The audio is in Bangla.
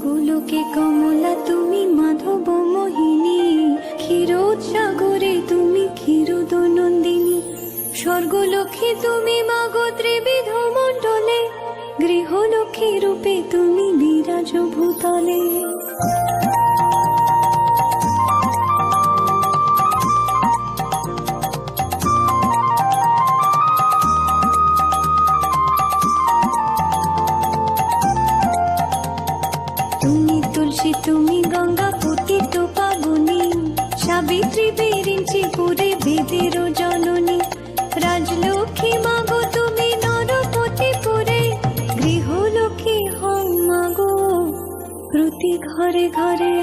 গোলোকে কমলা তুমি মাধব মোহিনী, ক্ষীরোৎসাগরে তুমি ক্ষীরোদনন্দিনী। স্বর্গলক্ষ্মী তুমি মাগো ত্রিবিধ মণ্ডলে, গৃহলক্ষ্মী রূপে তুমি বিরাজ ভূতলে। তুমি তুলসী তুমি গঙ্গা পতিত পাবনী, সাবিত্রী বিরিঞ্চি পুরে বেদের জননী। রাজলক্ষ্মী মাগো তুমি নরপতি পুরে, গৃহলক্ষ্মী হও মাগো প্রতি ঘরে ঘরে।